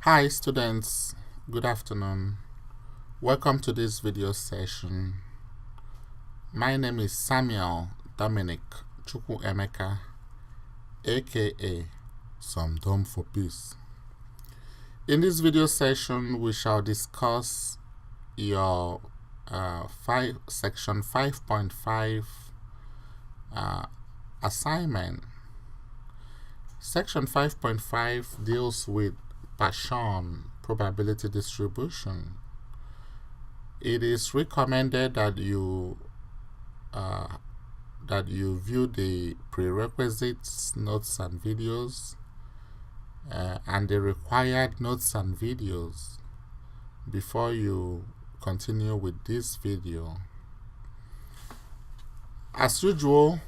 Hi students, good afternoon. Welcome to this video session. My name is Samuel Dominic Chukwuemeka, aka Some Dumb for Peace. In this video session, we shall discuss your section 5.5 assignment. Section 5.5 deals with Poisson Probability Distribution. It is recommended that you view the prerequisites, notes and videos, and the required notes and videos before you continue with this video. As usual,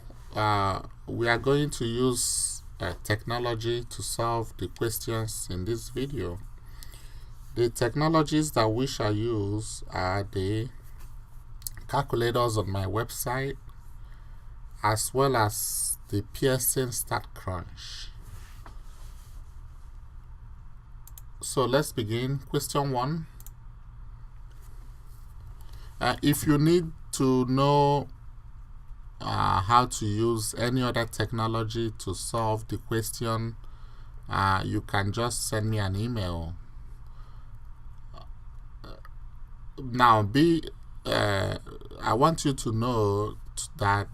we are going to use technology to solve the questions in this video. The technologies that we shall use are the calculators on my website, as well as the Pearson Statcrunch. So let's begin. Question 1. If you need to know how to use any other technology to solve the question, you can just send me an email. Now, I want you to know that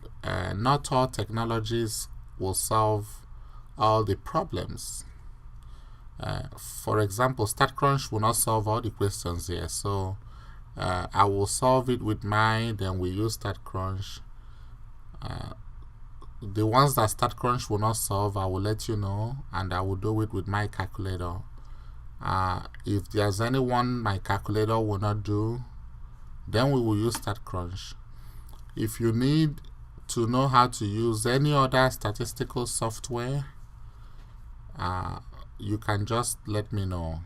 not all technologies will solve all the problems. For example, Statcrunch will not solve all the questions here, so I will solve it with mine, then we use Statcrunch. The ones that Statcrunch will not solve, I will let you know, and I will do it with my calculator. If there's anyone my calculator will not do, then we will use Statcrunch. If you need to know how to use any other statistical software, you can just let me know,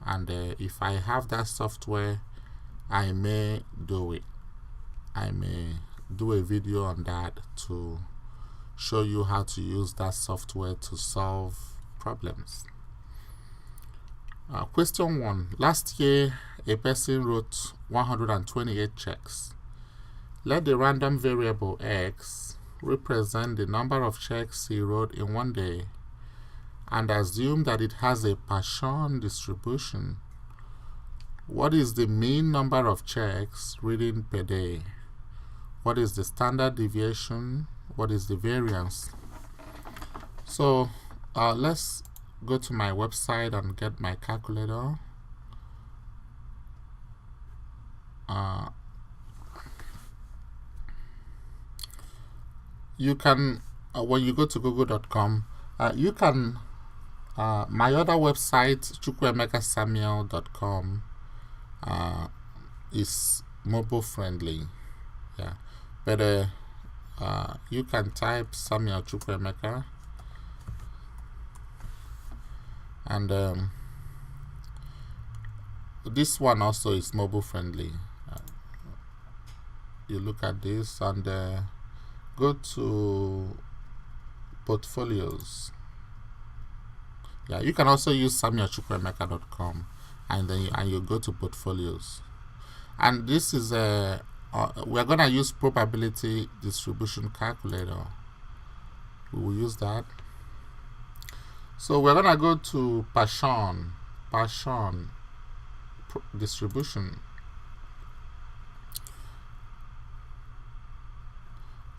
and if I have that software, I may do it. I may do a video on that to show you how to use that software to solve problems. Question 1. Last year, a person wrote 128 checks. Let the random variable x represent the number of checks he wrote in one day, and assume that it has a Poisson distribution. What is the mean number of checks written per day? What is the standard deviation? What is the variance? So let's go to my website and get my calculator. You can, when you go to google.com, you can, my other website, chukwuemekasamuel.com, is mobile friendly. Yeah, but you can type Samuel Chukwuemeka, and this one also is mobile friendly. You look at this and go to portfolios. Yeah, you can also use samuelchukwuemeka.com, and then you go to portfolios, and this is a we're going to use probability distribution calculator. We will use that. So we're going to go to Poisson distribution.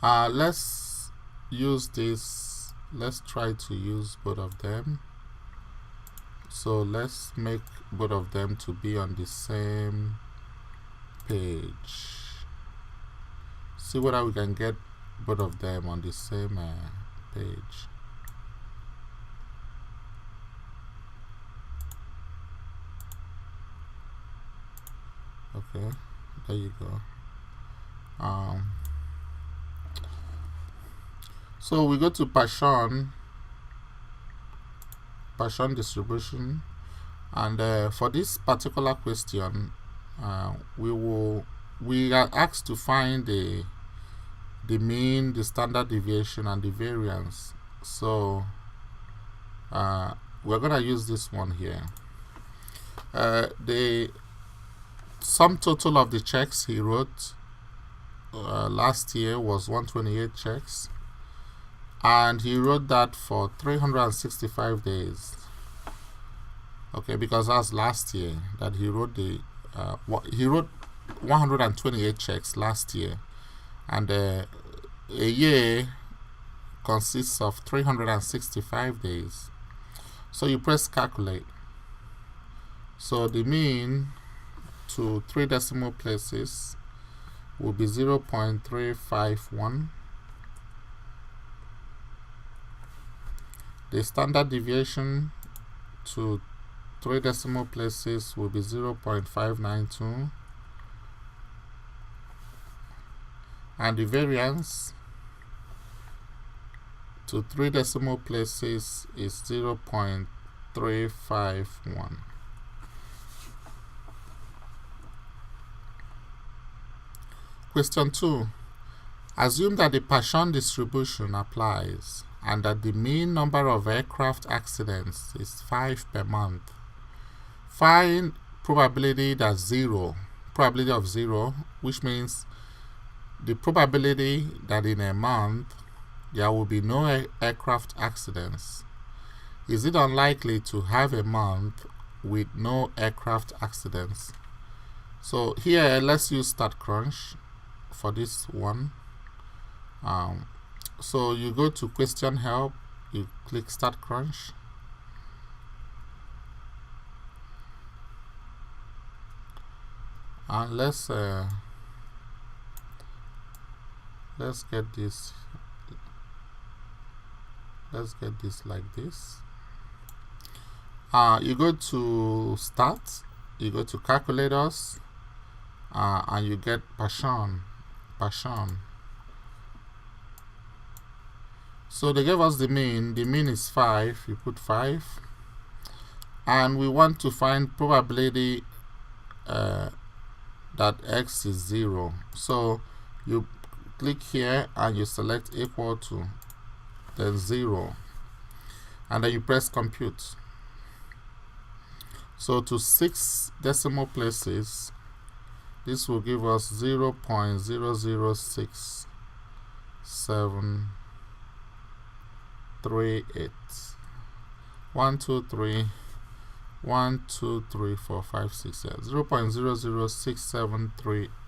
Let's use this. Let's try to use both of them. So let's make both of them to be on the same page. See whether we can get both of them on the same page. Okay, there you go. So we go to Poisson distribution, and for this particular question, we are asked to find the mean, the standard deviation, and the variance. So we're going to use this one here. The sum total of the checks he wrote last year was 128 checks, and he wrote that for 365 days. Okay, because that's last year that he wrote he wrote 128 checks last year, and a year consists of 365 days. So you press calculate. So the mean to 3 decimal places will be 0.351. The standard deviation to 3 decimal places will be 0.592, and the variance to 3 decimal places is 0.351. Question 2. Assume that the Poisson distribution applies and that the mean number of aircraft accidents is 5 per month. Find probability of 0, which means the probability that in a month there will be no aircraft accidents. Is it unlikely to have a month with no aircraft accidents? So here, let's use Statcrunch for this one. So you go to question help, you click Statcrunch, and let's get this like this. You go to Start, you go to Calculators, and you get Poisson. So they gave us the mean. The mean is 5. You put 5, and we want to find probability that x is 0. So you click here and you select equal to, then 0, and then you press compute. So to 6 decimal places, this will give us 0.00673 1 2 3 1 2 3 4 5 6 0.006738.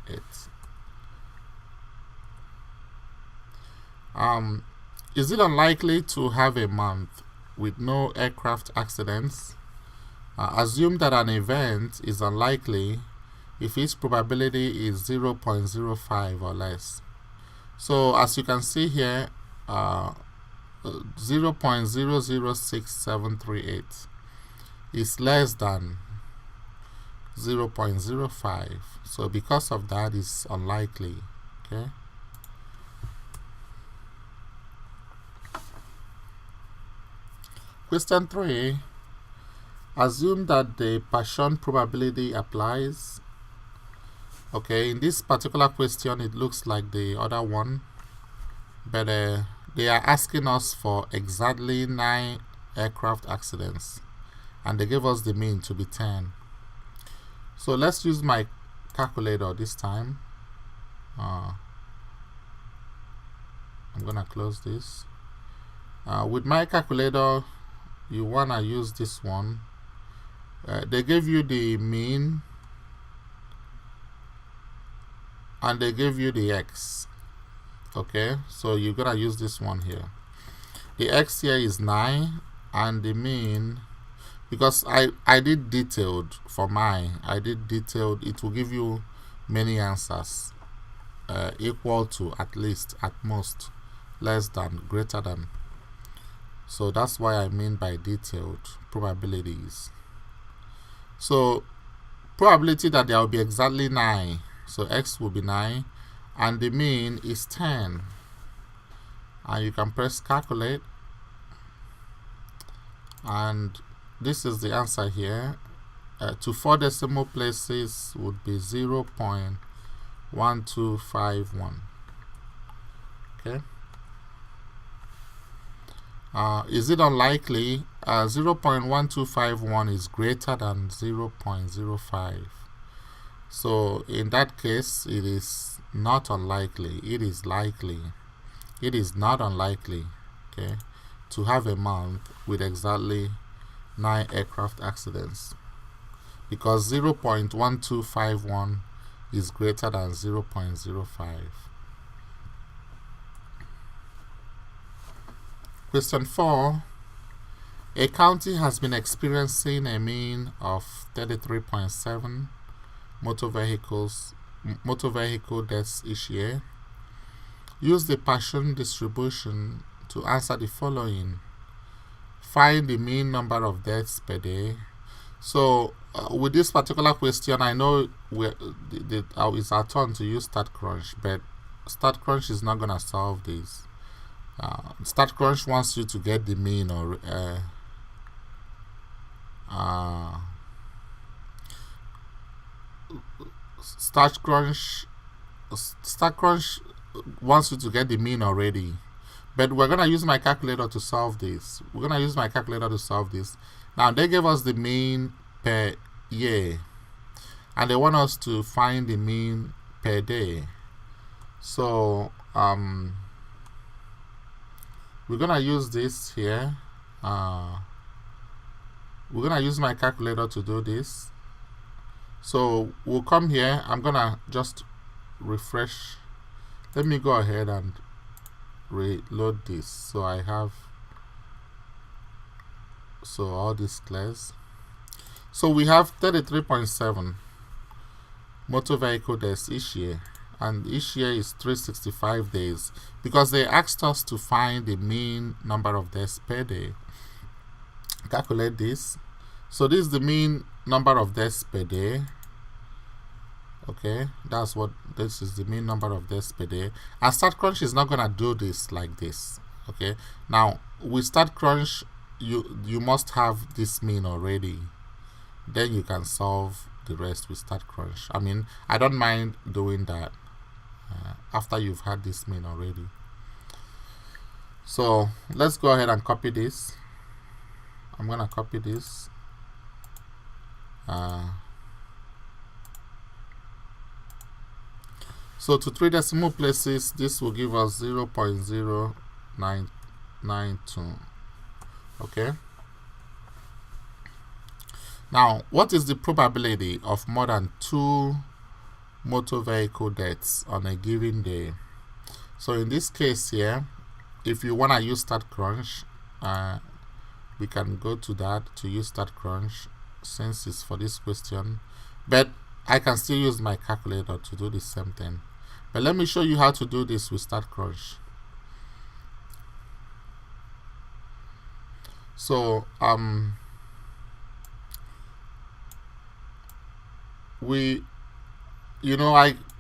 Is it unlikely to have a month with no aircraft accidents? Assume that an event is unlikely if its probability is 0.05 or less. So as you can see here, 0.006738 is less than 0.05. So because of that, it's unlikely. Okay. Question 3. Assume that the Poisson probability applies. Okay, in this particular question, it looks like the other one, but they are asking us for exactly 9 aircraft accidents, and they gave us the mean to be 10. So let's use my calculator this time. I'm gonna close this. With my calculator, you wanna use this one. They gave you the mean, and they gave you the x. Okay, so you're gonna use this one here. The x here is 9, and the mean, because I did detailed for mine, it will give you many answers, equal to, at least, at most, less than, greater than. So that's why I mean by detailed probabilities. So probability that there will be exactly 9. So x will be 9, and the mean is 10. And you can press calculate, and this is the answer here. To 4 decimal places would be 0.1251. Okay. Is it unlikely 0.1251 is greater than 0.05. So in that case, it is not unlikely, it is likely, it is not unlikely, okay, to have a month with exactly 9 aircraft accidents, because 0.1251 is greater than 0.05. Question 4. A county has been experiencing a mean of 33.7 motor vehicle deaths each year. Use the Poisson distribution to answer the following. Find the mean number of deaths per day. So with this particular question, I know it's our turn to use Statcrunch, but Statcrunch is not going to solve this. Statcrunch wants you to get the mean, or Statcrunch wants you to get the mean already, but we're gonna use my calculator to solve this. Now they gave us the mean per year, and they want us to find the mean per day. So we're gonna use this here. We're gonna use my calculator to do this. So we'll come here. I'm gonna just refresh. Let me go ahead and reload this, so I have all this clears. So we have 33.7 motor vehicle deaths each year, and each year is 365 days, because they asked us to find the mean number of deaths per day. Calculate this. So this is the mean number of deaths per day. Okay, this is the mean number of deaths per day. And Statcrunch is not gonna do this like this. Okay, now with Statcrunch, you must have this mean already. Then you can solve the rest with Statcrunch. I mean, I don't mind doing that after you've had this mean already. So let's go ahead and copy this. I'm gonna copy this. So to 3 decimal places, this will give us 0.0992. Okay. Now, what is the probability of more than 2 motor vehicle deaths on a given day? So in this case here, if you want to use Statcrunch, we can go to that to use Statcrunch, since it's for this question. But I can still use my calculator to do the same thing. But let me show you how to do this with Statcrunch. So I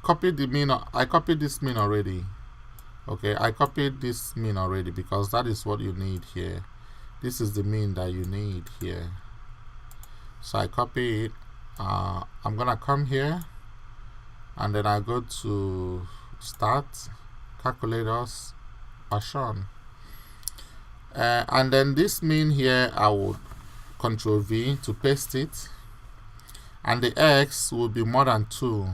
copied the mean. I copied this mean already. Okay, I copied this mean already because that is what you need here. This is the mean that you need here. So I copy it. I'm gonna come here, and then I go to Start, Calculators, Poisson, and then this mean here I would Control V to paste it, and the X will be more than 2.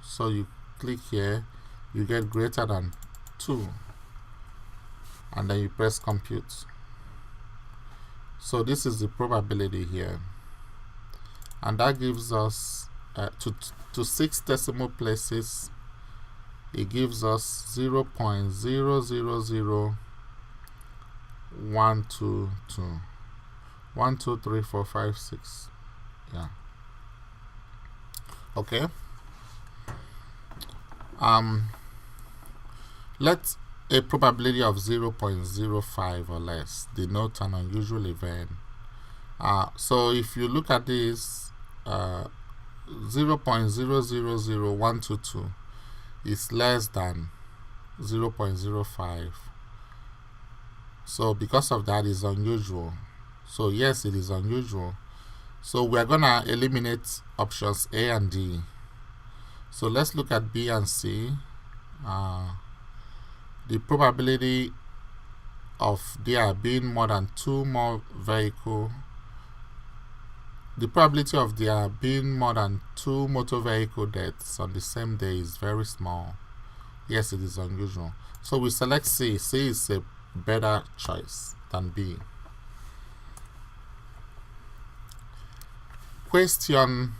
So you click here, you get greater than 2, and then you press compute. So this is the probability here, and that gives us to 6 decimal places, it gives us 0.000122. 1, 2, 3, 4, 5, 6. Yeah. Okay. Let a probability of 0.05 or less denote an unusual event. So if you look at this, 0.000122 is less than 0.05. So because of that, it's unusual. So yes, it is unusual. So we're gonna eliminate options A and D. So let's look at B and C. The probability of there being more than two more vehicle, the probability of there being more than two motor vehicle deaths on the same day is very small. Yes, it is unusual. So we select C. C is a better choice than B. Question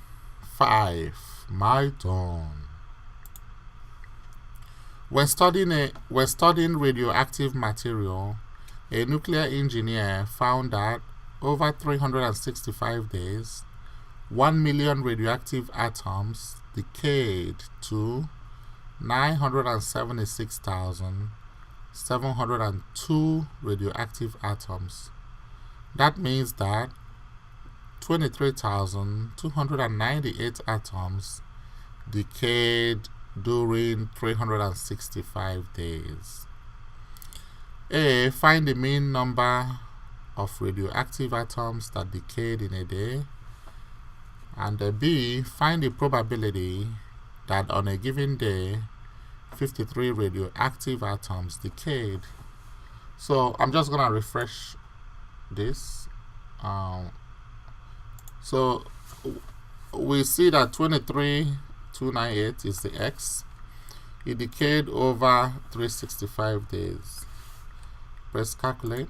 5. My turn. When studying radioactive material, a nuclear engineer found that over 365 days, 1 million radioactive atoms decayed to 976,702 radioactive atoms. That means that 23,298 atoms decayed during 365 days. A. Find the mean number of radioactive atoms that decayed in a day. And B. Find the probability that on a given day 53 radioactive atoms decayed. So I'm just gonna refresh this. So we see that 23,298 is the X. It decayed over 365 days. Press calculate.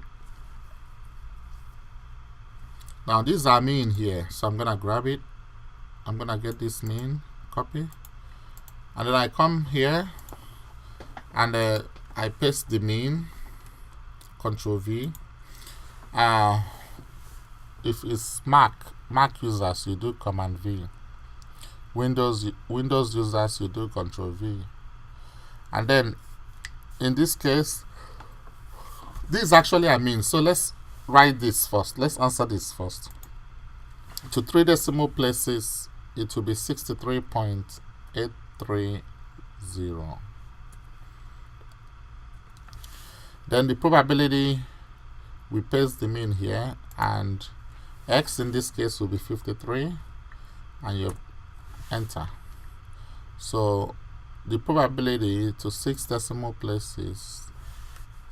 Now this is our mean here, so I'm gonna grab it. I'm gonna get this mean, copy, and then I come here and I paste the mean. Control V. If it's Mac users, you do Command V. Windows users, you do Control V. And then in this case, this is actually a mean. So let's write this first. Let's answer this first. To 3 decimal places, it will be 63.830. Then the probability, we paste the mean here, and X in this case will be 53, and you enter. So the probability to 6 decimal places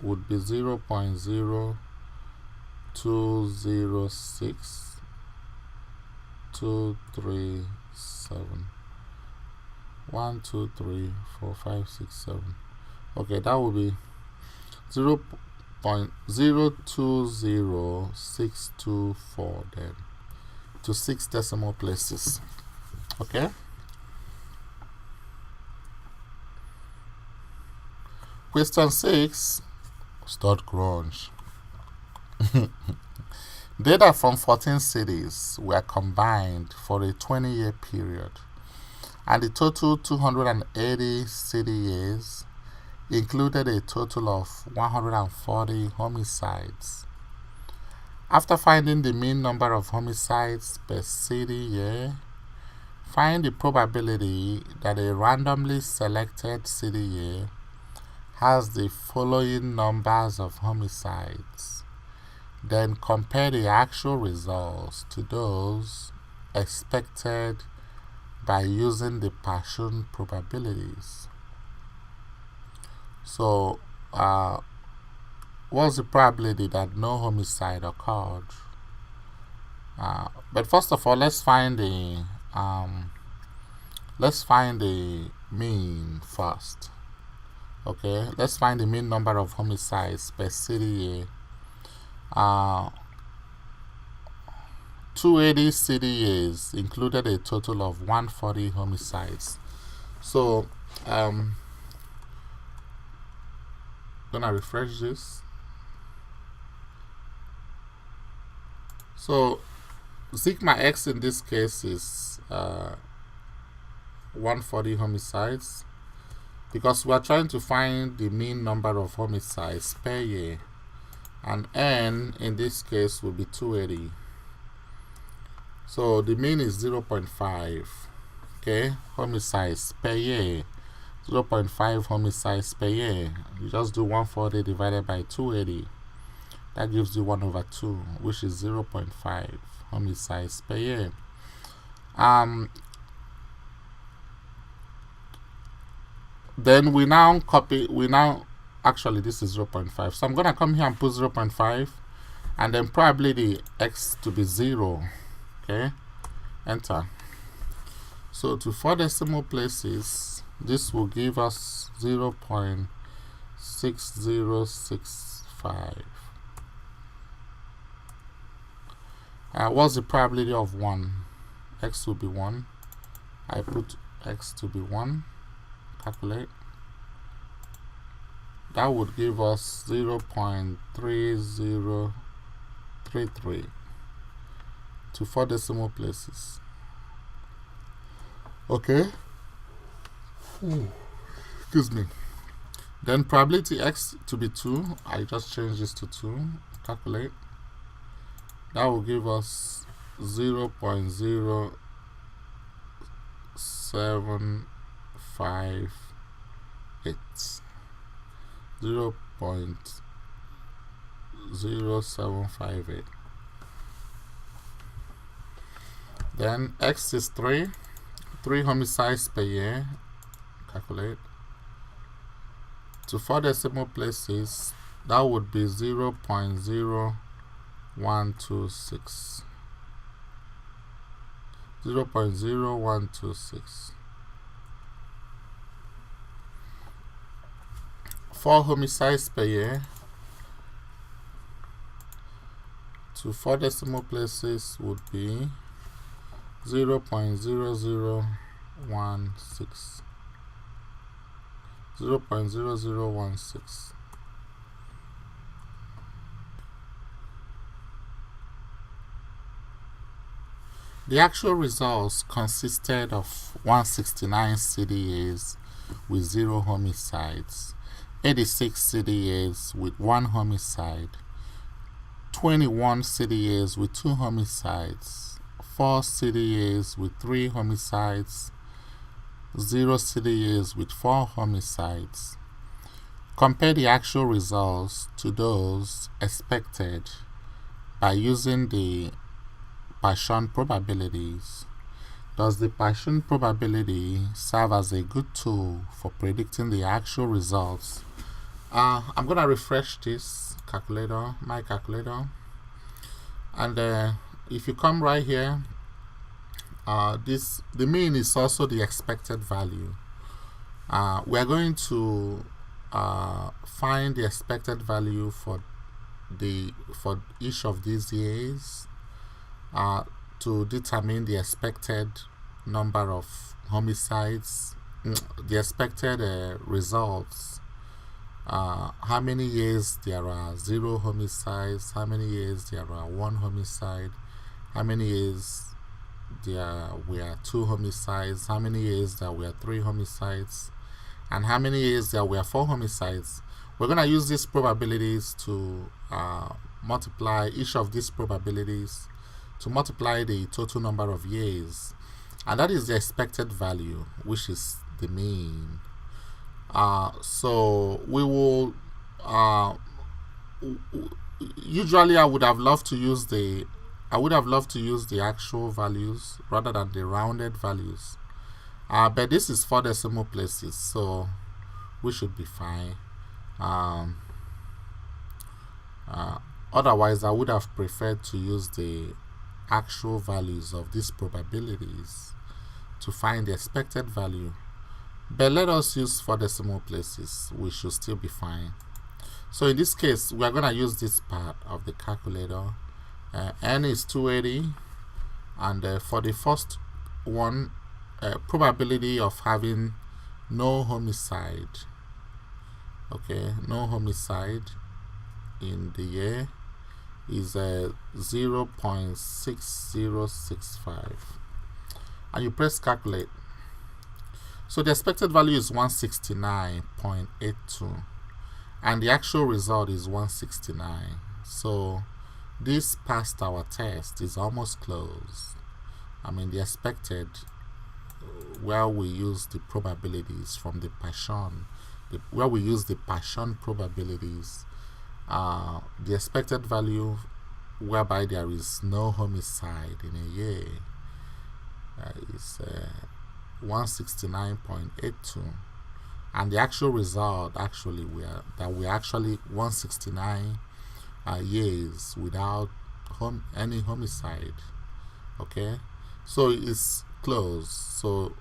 would be 0.0206237. 1, 2, 3, 4, 5, 6, 7. Okay, that will be 0.020624 then to 6 decimal places. Okay. Question 6. Statcrunch. Data from 14 cities were combined for a 20-year period, and the total 280 city years included a total of 140 homicides. After finding the mean number of homicides per city year, find the probability that a randomly selected city year has the following numbers of homicides. Then compare the actual results to those expected by using the Poisson probabilities. So, what's the probability that no homicide occurred? But first of all, let's find the mean first. Okay, let's find the mean number of homicides per city year. 280 city years included a total of 140 homicides. So, gonna refresh this. So sigma x in this case is 140 homicides, because we are trying to find the mean number of homicides per year, and n in this case will be 280. So the mean is 0.5. Okay, homicides per year, 0.5 homicides per year. You just do 140 divided by 280. That gives you 1/2, which is 0.5 homicides per year. Then we now actually this is 0.5. So I'm going to come here and put 0.5 and then probability x to be 0. Okay, enter. So to 4 decimal places, this will give us 0.6065. What's the probability of 1? X will be 1. I put x to be 1. Calculate. That would give us 0.3033 to 4 decimal places. Okay. Excuse me. Then probability x to be 2. I just change this to 2. Calculate. That will give us 0.0758. 0.0758. Then x is 3 homicides per year. Calculate. To 4 decimal places, that would be 0.0126. 0.0126. 4 homicides per year. To 4 decimal places would be 0.0016. 0.0016. The actual results consisted of 169 CDAs with 0 homicides, 86 CDAs with 1 homicide, 21 CDAs with 2 homicides, 4 CDAs with 3 homicides, 0 CDAs with 4 homicides. Compare the actual results to those expected by using the Poisson probabilities. Does the Poisson probability serve as a good tool for predicting the actual results? I'm going to refresh this calculator, my calculator, and if you come right here, the mean is also the expected value. We're going to find the expected value for each of these years to determine the expected number of homicides, the expected results. How many years there are 0 homicides, how many years there are 1 homicide, how many years there were 2 homicides, how many years there were 3 homicides, and how many years there were 4 homicides. We're going to use these probabilities to multiply each of these probabilities to multiply the total number of years, and that is the expected value, which is the mean. So we will usually I would have loved to use the actual values rather than the rounded values, but this is 4 decimal places, so we should be fine. Otherwise I would have preferred to use the actual values of these probabilities to find the expected value, but let us use 4 decimal places. We should still be fine. So in this case we are going to use this part of the calculator. N is 280, and for the first one, probability of having no homicide, no homicide in the year is 0.6065, and you press calculate. So the expected value is 169.82, and the actual result is 169. So this passed our test, is almost close. I mean, the expected, where we use the probabilities from the Poisson, where we use the Poisson probabilities, the expected value whereby there is no homicide in a year is 169.82. and the actual result actually we're actually 169 years without any homicide. Okay, so it's close. So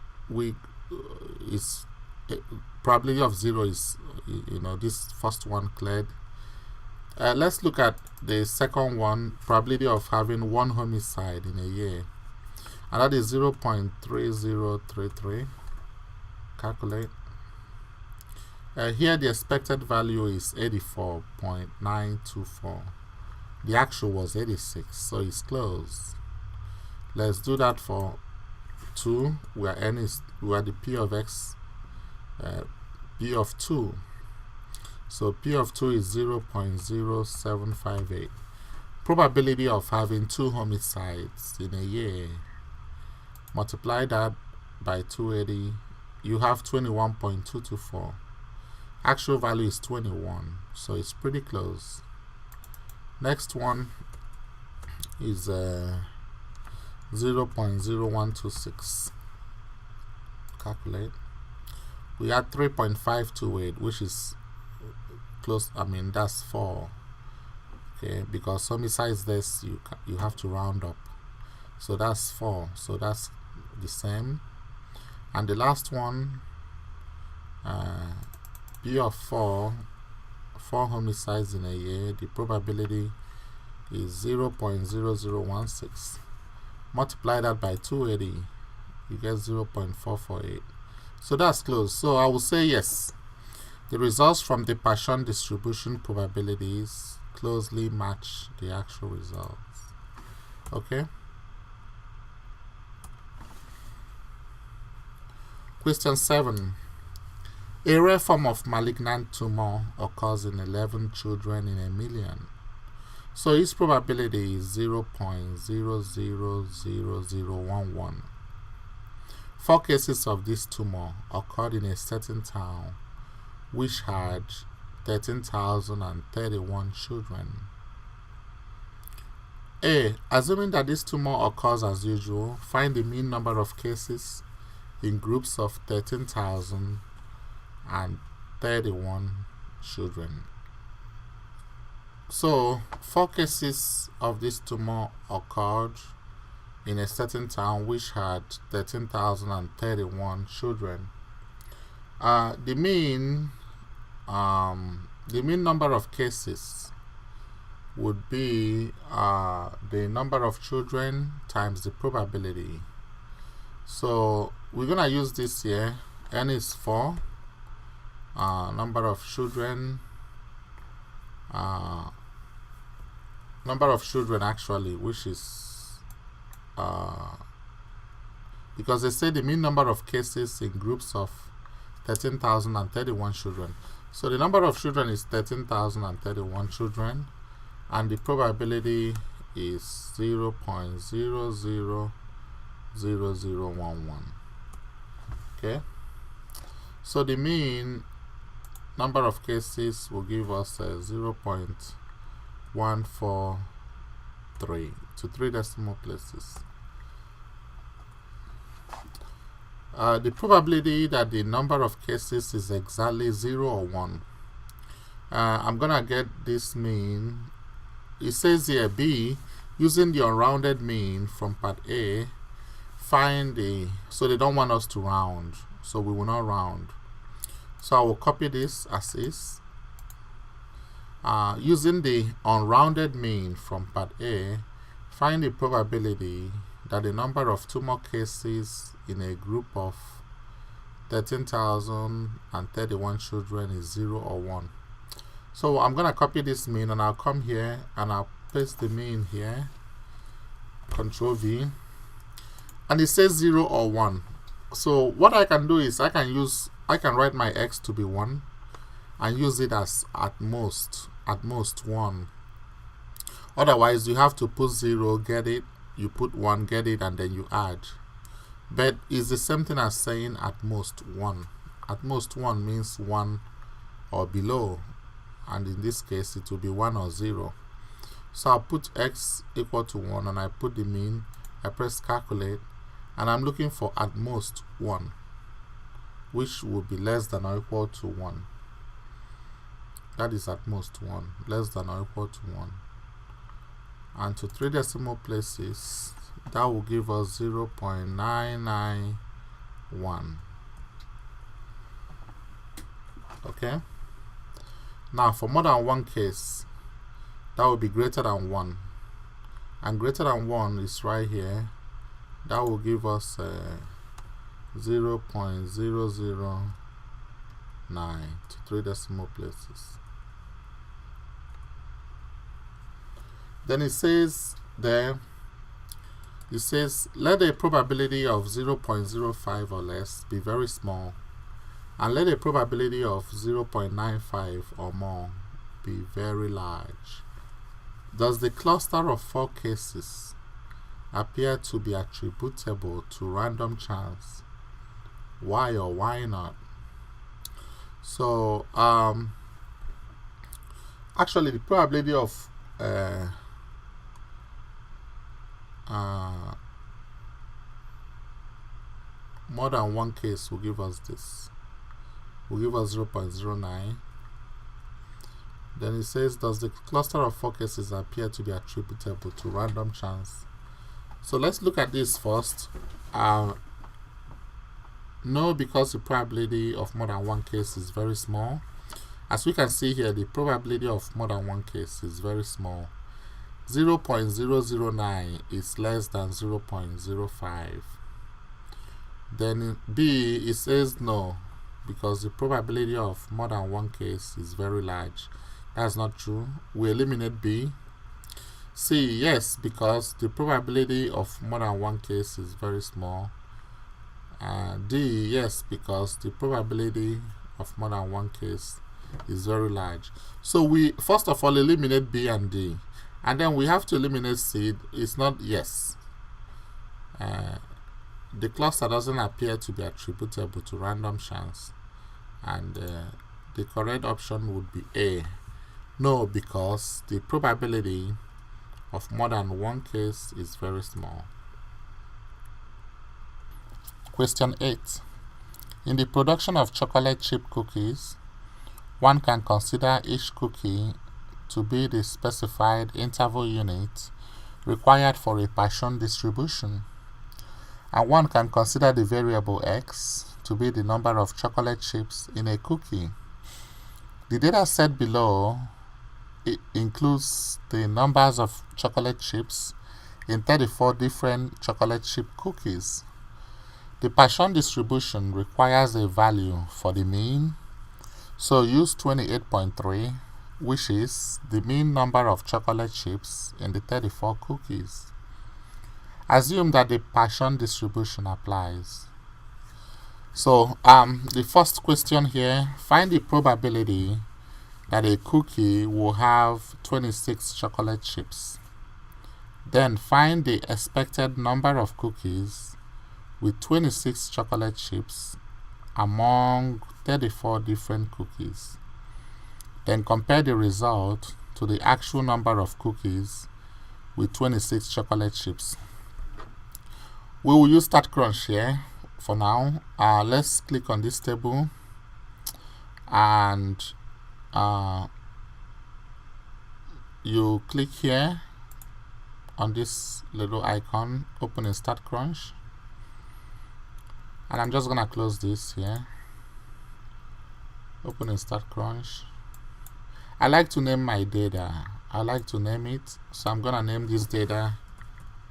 probability of 0 is, this first one cleared. Let's look at the second one, probability of having one homicide in a year, and that is 0.3033. Calculate. Here the expected value is 84.924. The actual was 86, so it's close. Let's do that for 2, where n is the p of x, p of 2. So p of 2 is 0.0758. Probability of having 2 homicides in a year. Multiply that by 280, you have 21.224. Actual value is 21, so it's pretty close. Next one is 0.0126. Calculate. We had 3.528, which is close. I mean, that's 4. Okay, because homicides this you have to round up. So that's 4. So that's the same. And the last one, P of 4 homicides in a year. The probability is 0.0016. Multiply that by 280, you get 0.448. So that's close. So I will say yes. The results from the Poisson distribution probabilities closely match the actual results. Okay. Question 7. A rare form of malignant tumor occurs in 11 children in a million. So its probability is 0.000011. 4 cases of this tumor occurred in a certain town which had 13,031 children. A. Assuming that this tumor occurs as usual, find the mean number of cases in groups of 13,031 children. So 4 cases of this tumor occurred in a certain town which had 13,031 children. The mean number of cases would be the number of children times the probability. So we're gonna use this here. N is 4. Number of children actually, which is because they say the mean number of cases in groups of 13,031 children. So the number of children is 13,031 children, and the probability is 0.000011. Okay, so the mean number of cases will give us 0.143 to 3 decimal places. The probability that the number of cases is exactly 0 or 1. I'm gonna get this mean. It says here B, using the unrounded mean from part A, find the, so they don't want us to round, so we will not round. So I will copy this as is. Using the unrounded mean from part A, find the probability that the number of tumor cases in a group of 13,031 children is 0 or 1. So I'm going to copy this mean, and I'll come here and I'll paste the mean here, Control V, and it says 0 or 1. So what I can do is I can write my x to be 1 and use it as at most 1. Otherwise you have to put 0, get it, you put 1, get it, and then you add. But it's the same thing as saying at most 1. At most 1 means 1 or below, and in this case it will be 1 or 0. So I'll put x equal to 1 and I put the mean, I press calculate, and I'm looking for at most 1. which will be less than or equal to 1. That is at most 1, less than or equal to 1. And to 3 decimal places, that will give us 0.991. Okay. Now for more than one case, that will be greater than 1. And greater than 1 is right here. That will give us 0.009 to 3 decimal places. Then it says there, let the probability of 0.05 or less be very small, and let the probability of 0.95 or more be very large. Does the cluster of 4 cases appear to be attributable to random chance? Why or why not? So actually the probability of more than one case will give us this. Will give us 0.09. Then it says, does the cluster of 4 cases appear to be attributable to random chance? So let's look at this first. No, because the probability of more than one case is very small. As we can see here, the probability of more than one case is very small. 0.009 is less than 0.05. Then in B, it says no, because the probability of more than one case is very large. That's not true. We eliminate B. C, yes, because the probability of more than one case is very small. D, yes, because the probability of more than one case is very large. So we first of all eliminate B and D, and then we have to eliminate C. It's not yes. The cluster doesn't appear to be attributable to random chance, and the correct option would be A. No, because the probability of more than one case is very small. Question 8. In the production of chocolate chip cookies, one can consider each cookie to be the specified interval unit required for a Poisson distribution, and one can consider the variable x to be the number of chocolate chips in a cookie. The data set below includes the numbers of chocolate chips in 34 different chocolate chip cookies. The Poisson distribution requires a value for the mean, so use 28.3, which is the mean number of chocolate chips in the 34 cookies. Assume that the Poisson distribution applies. So the first question here, find the probability that a cookie will have 26 chocolate chips. Then find the expected number of cookies with 26 chocolate chips among 34 different cookies. Then compare the result to the actual number of cookies with 26 chocolate chips. We will use Statcrunch here for now. Let's click on this table, and you click here on this little icon, open in Statcrunch, and I'm just gonna close this here. Open in Statcrunch. I like to name my data. I like to name it, so I'm gonna name this data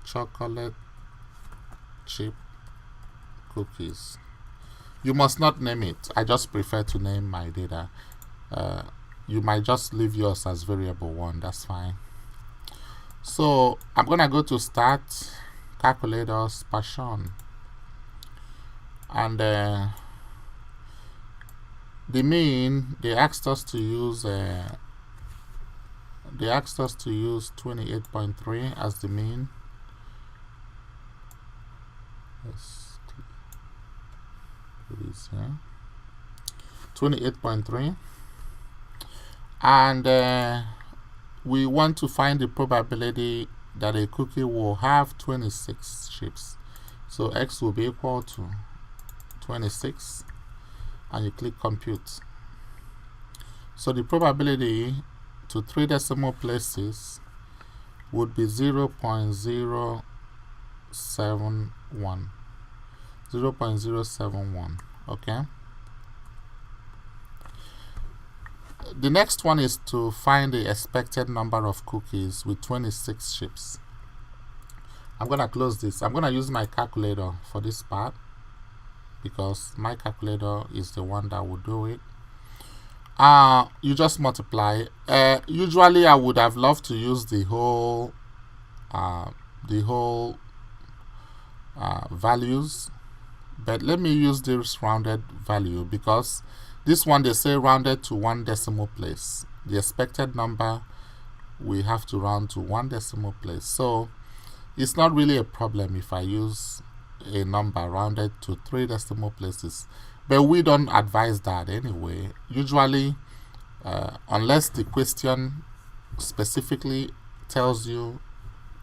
chocolate chip cookies. You must not name it. I just prefer to name my data. You might just leave yours as variable 1. That's fine. So I'm gonna go to Start, Calculators, Poisson, and the mean, they asked us to use 28.3 as the mean. Let's do this here. 28.3, and we want to find the probability that a cookie will have 26 chips. So x will be equal to 26. and you click compute. So the probability to 3 decimal places would be 0.071. 0.071. Okay. The next one is to find the expected number of cookies with 26 chips. I'm going to close this. I'm going to use my calculator for this part because my calculator is the one that will do it. You just multiply. Usually I would have loved to use the whole values, but let me use this rounded value because this one they say rounded to 1 decimal place. The expected number we have to round to 1 decimal place. So it's not really a problem if I use a number rounded to 3 decimal places. But we don't advise that anyway. Usually, unless the question specifically tells you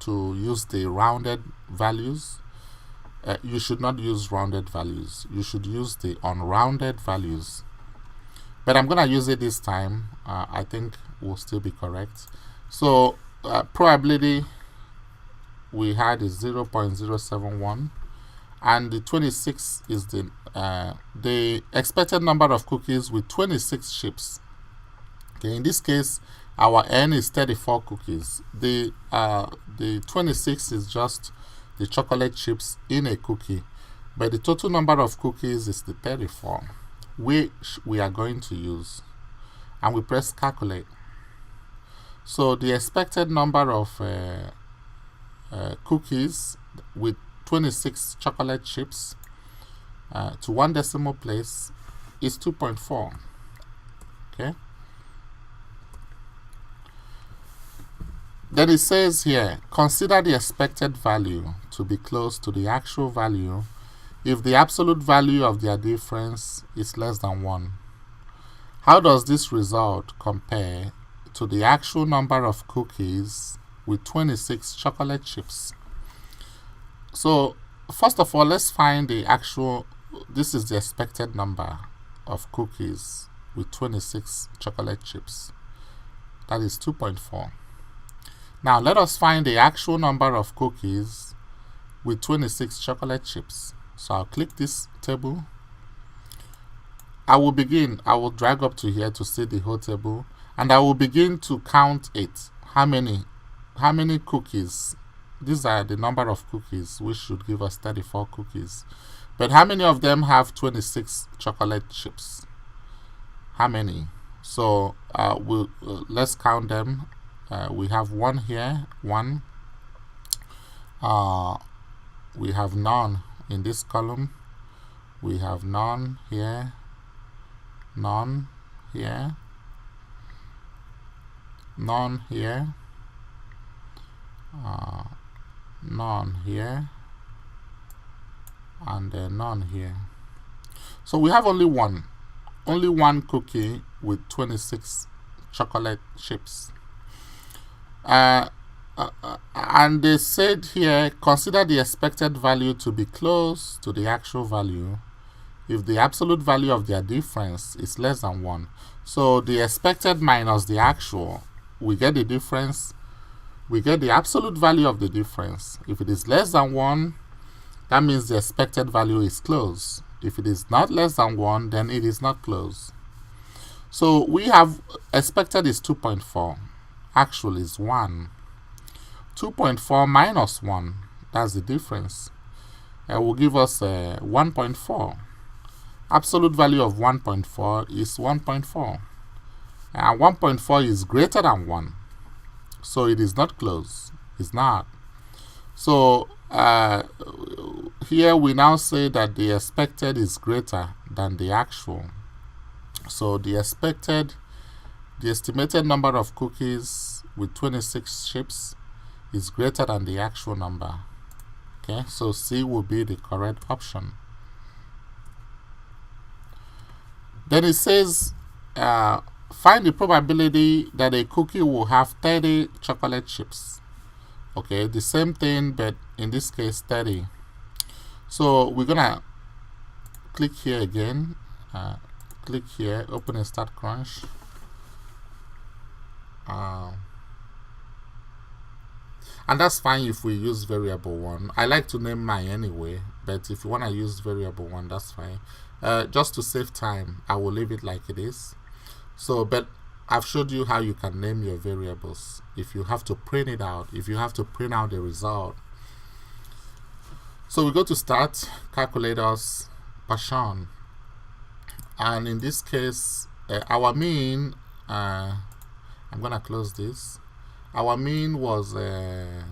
to use the rounded values, you should not use rounded values. You should use the unrounded values. But I'm going to use it this time. I think will still be correct. So probability we had is 0.071, and the 26 is the expected number of cookies with 26 chips. Okay, in this case, our n is 34 cookies. The 26 is just the chocolate chips in a cookie, but the total number of cookies is the 34, which we are going to use, and we press calculate. So the expected number of cookies with 26 chocolate chips to 1 decimal place is 2.4. Okay. Then it says here, consider the expected value to be close to the actual value if the absolute value of their difference is less than 1. How does this result compare to the actual number of cookies with 26 chocolate chips? So first of all, let's find the actual, this is the expected number of cookies with 26 chocolate chips. That is 2.4. Now let us find the actual number of cookies with 26 chocolate chips. So I'll click this table. I will drag up to here to see the whole table, and I will begin to count it. How many cookies? These are the number of cookies, which should give us 34 cookies. But how many of them have 26 chocolate chips? How many? So let's count them. We have 1 here, 1. We have none in this column. We have none here, none here, none here, none here, and none here. So we have only one cookie with 26 chocolate chips. And they said here, consider the expected value to be close to the actual value if the absolute value of their difference is less than 1. So the expected minus the actual, we get the difference, we get the absolute value of the difference. If it is less than 1, that means the expected value is close. If it is not less than 1, then it is not close. So we have expected is 2.4. Actual is 1. 2.4 minus 1, that's the difference. Will give us 1.4. Absolute value of 1.4 is 1.4. And 1.4 is greater than 1. So it is not close. It's not. So here we now say that the expected is greater than the actual. So the estimated number of cookies with 26 chips is greater than the actual number. Okay, so C will be the correct option. Then it says find the probability that a cookie will have 30 chocolate chips. Okay, the same thing, but in this case 30. So we're gonna click here again, click here, open a Statcrunch. And that's fine if we use variable 1. I like to name mine anyway, but if you want to use variable 1, that's fine. Just to save time, I will leave it like it is. So, but I've showed you how you can name your variables. If you have to print it out, if you have to print out the result. So we go to Start, Calculators, Poisson. And in this case, our mean, I'm going to close this. Our mean was is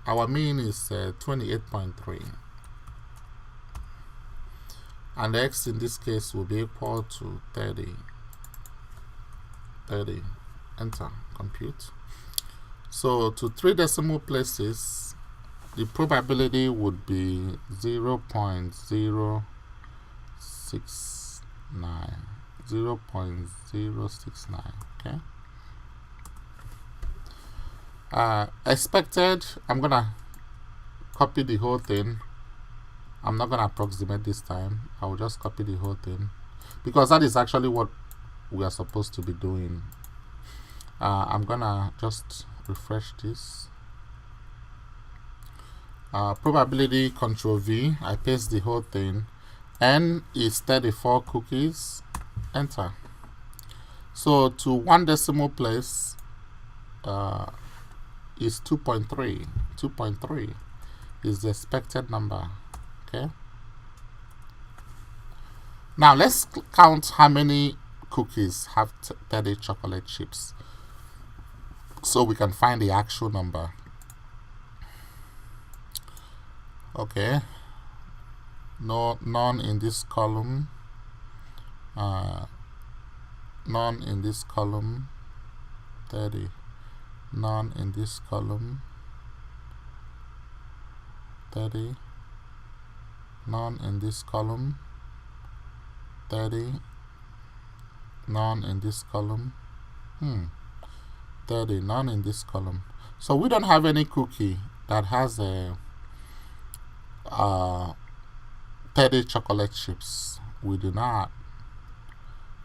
28.3, and x in this case will be equal to 30. Enter, compute. So to 3 decimal places, the probability would be 0.069. 0.069. Okay. Expected, I'm gonna copy the whole thing. I'm not gonna approximate this time. I will just copy the whole thing because that is actually what we are supposed to be doing. I'm gonna just refresh this. Probability, Control V. I paste the whole thing. N is 34 cookies. Enter. So to 1 decimal place is 2.3. 2.3 is the expected number. Okay. Now let's count how many cookies have 30 chocolate chips, so we can find the actual number. Okay. No, none in this column. None in this column. 30. None in this column. 30. None in this column. 30. None in this column. 30. None in this column. So we don't have any cookie that has a 30 chocolate chips. We do not.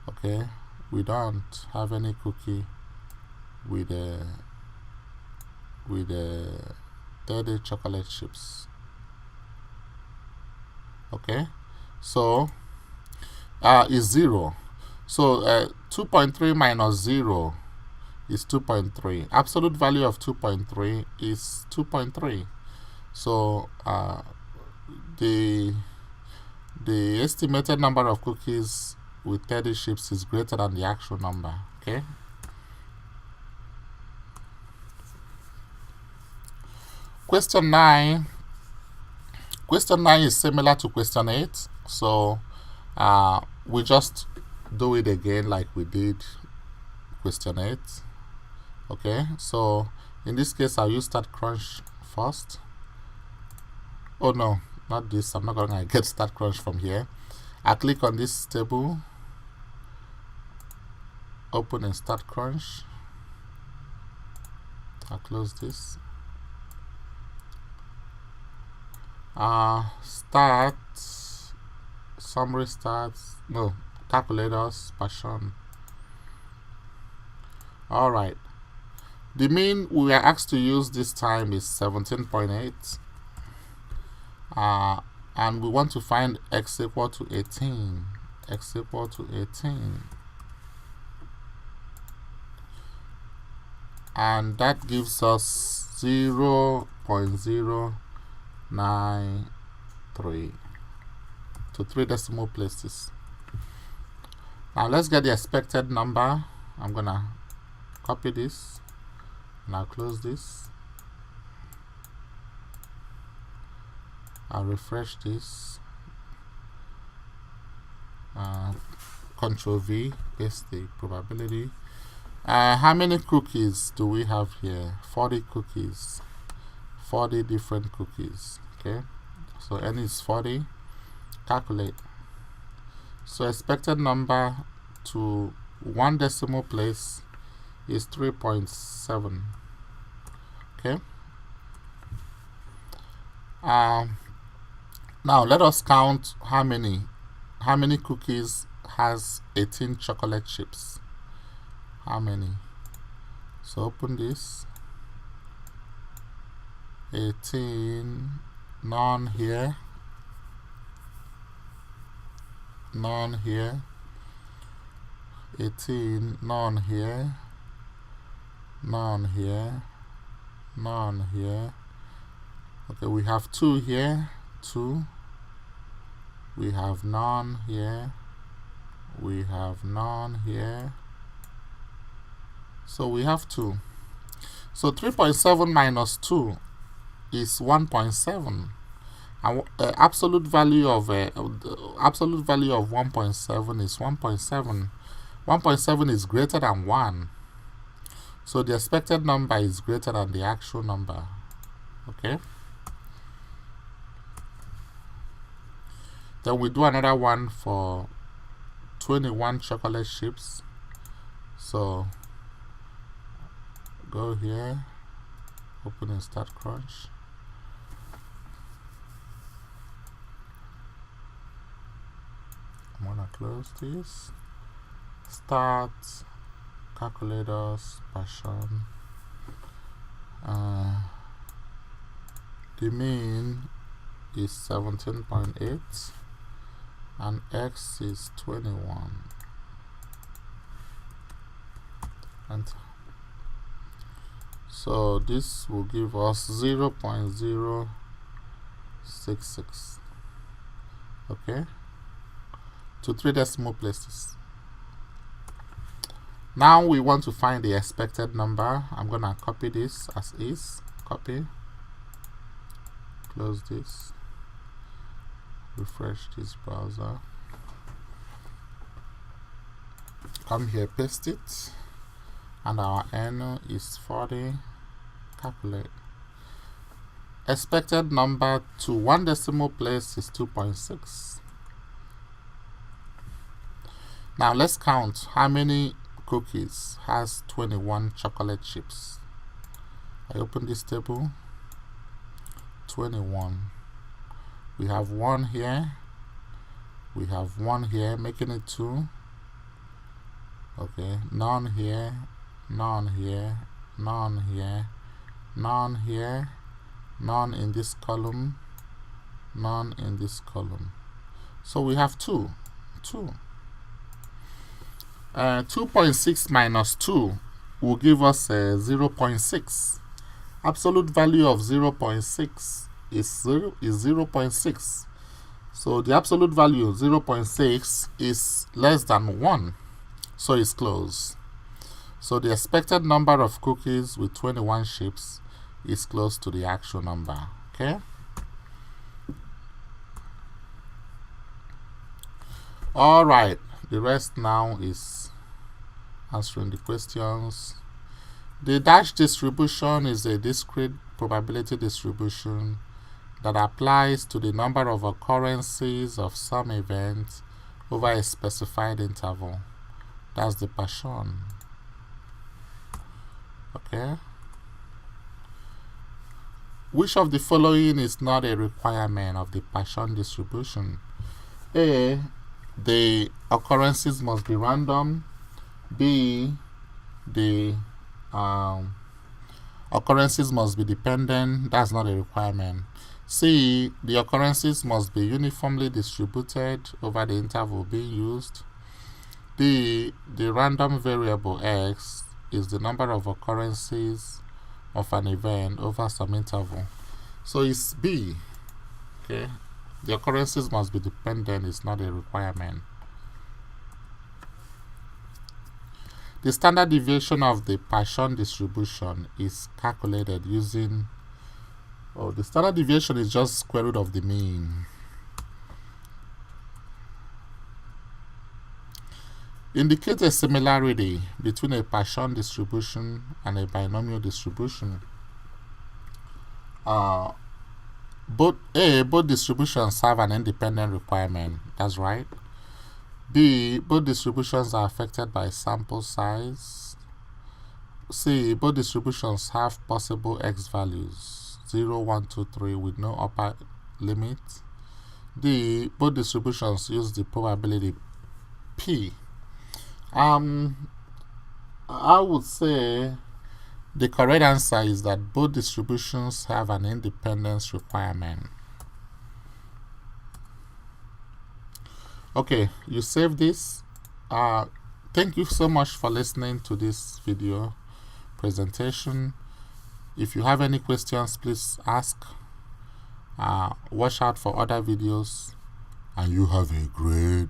Okay, we don't have any cookie with a 30 chocolate chips. Okay, so is 0. So 2.3 minus 0 is 2.3. Absolute value of 2.3 is 2.3. So the estimated number of cookies with 30 chips is greater than the actual number. Okay. Question 9. Question 9 is similar to question 8. So we just do it again like we did question 8. Okay. So in this case, I'll use Statcrunch first. Oh no, not this. I'm not going to get Statcrunch from here. I click on this table, open in Statcrunch. I'll close this. Start, summary starts, no, calculators, Poisson. All right. The mean we are asked to use this time is 17.8. And we want to find x equal to 18. X equal to 18. And that gives us 0.093 to 3 decimal places. Now let's get the expected number. I'm gonna copy this. Now close this. I'll refresh this. Control V, paste the probability. How many cookies do we have here? 40 cookies. 40 different cookies. Okay. So n is 40. Calculate. So expected number to 1 decimal place is 3.7. Okay. Now let us count how many how many cookies has 18 chocolate chips? How many? So open this. 18, none here, none here, 18, none here, none here, none here. Okay, we have 2 here, 2. We have none here. We have none here. So we have 2. So 3.7 minus 2 is 1.7. And absolute value of 1.7 is 1.7. 1.7 is greater than 1. So the expected number is greater than the actual number. Okay. Then we do another one for 21 chocolate chips. So go here, open in Statcrunch. I'm gonna close this. Start, calculators, Poisson. The mean is 17.8 and x is 21. Enter. So this will give us 0.066. Okay, to 3 decimal places. Now we want to find the expected number. I'm gonna copy this as is. Copy. Close this. Refresh this browser. Come here, paste it. And our n is 40. Calculate. Expected number to 1 decimal place is 2.6. Now let's count how many cookies has 21 chocolate chips. I open this table. 21. We have 1 here. We have 1 here, making it 2. Okay, none here, none here, none here, none here, none in this column, none in this column. So we have 2. 2.6 minus 2 will give us 0.6. Absolute value of 0.6 is 0.6. So the absolute value 0.6 is less than 1. So it's close. So the expected number of cookies with 21 chips is close to the actual number. Okay. All right. The rest now is answering the questions. The dash distribution is a discrete probability distribution that applies to the number of occurrences of some event over a specified interval. That's the Poisson. Okay. Which of the following is not a requirement of the Poisson distribution? A, the occurrences must be random. B, the occurrences must be dependent. That's not a requirement. C, the occurrences must be uniformly distributed over the interval being used. D, the random variable x is the number of occurrences of an event over some interval. So it's B. Okay, the occurrences must be dependent is not a requirement. The standard deviation of the Poisson distribution is calculated using, the standard deviation is just square root of the mean. Indicate a similarity between a Poisson distribution and a binomial distribution. Both distributions have an independent requirement. That's right. B, both distributions are affected by sample size. C, both distributions have possible x values 0, 1, 2, 3 with no upper limit. both distributions use the probability P. I would say the correct answer is that both distributions have an independence requirement. Okay, you save this. Thank you so much for listening to this video presentation. If you have any questions, please ask. Watch out for other videos, and you have a great